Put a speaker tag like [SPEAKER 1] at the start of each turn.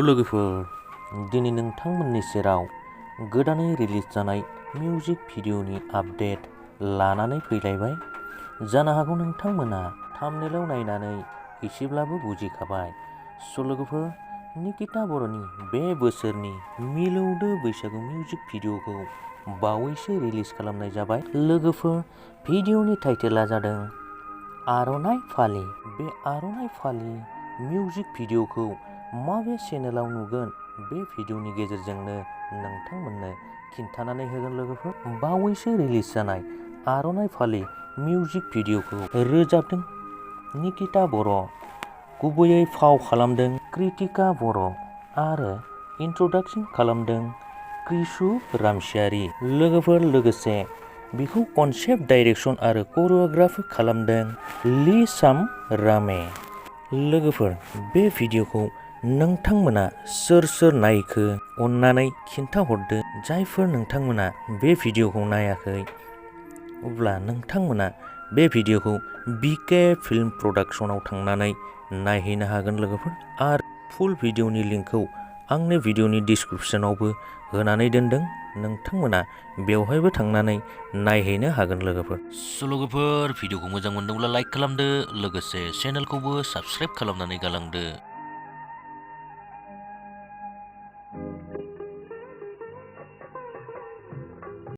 [SPEAKER 1] लोगोफोर दिनै नोंथांमोननि सेराव गोदानै रिलिज जानाय मिउजिक भिडिअनि आपडेट लानानै फैलायबाय। जानो हागौ नोंथांमोना थाम्बनेइलाव नायनानै एसेब्लाबो बुजिखाबाय। लोगोफोर निकिता बर'नि बे बोसोरनि मिलौदो बैसागु मिउजिक भिडिअखौ बावैसो रिलिज खालामनाय जाबाय। लोगोफोर भिडिअनि टाइटेला जादों आर'नाइ फालि। बे आर'नाइ फालि मिउजिक भिडिअखौ माबे चेनेलाव नुगोन बे भिडिअनि गेजेरजोंनो नोंथांमोननो खिन्थानानै होगोन। लोगोफोर बावैसो रिलिज जानाय आर'नाइ फालि मिउजिक भिडिअखौ रोजाबदों निकिता बर', गुबैयै फाव खालामदों कृतिका बर' आरो इन्ट्रडाक्सन खालामदों क्रिसु रामसियारि। लोगोफोर लोगोसे बेखौ कनसेप्ट डाइरेक्सन आरो करिय'ग्राफि खालामदों लिसाम रामे। लोगोफोर बे भिडिअखौ नोंथांमोना सोर सोर नायखो अन्नानै खिन्थाहरदो। जायफोर नोंथांमोना बे भिडिअखौ नायाखै अब्ला नोंथांमोना बे भिडिअखौ बिके फिल्म प्रडाक्सनाव थांनानै नायहैनो हागोन। लोगोफोर आरो फुल भिडिअनि लिंकखौ आंनि भिडिअनि डिसक्रिपसनावबो होनानै दोनदों, नोंथांमोना बेवहायबो थांनानै नायहैनो हागोन। लोगोफोर भिडिअखौ मोजां मोनदोंब्ला लाइक खालामदो, लोगोसे चेनेलखौबो साबस्क्राइब खालामनानै गालांदो।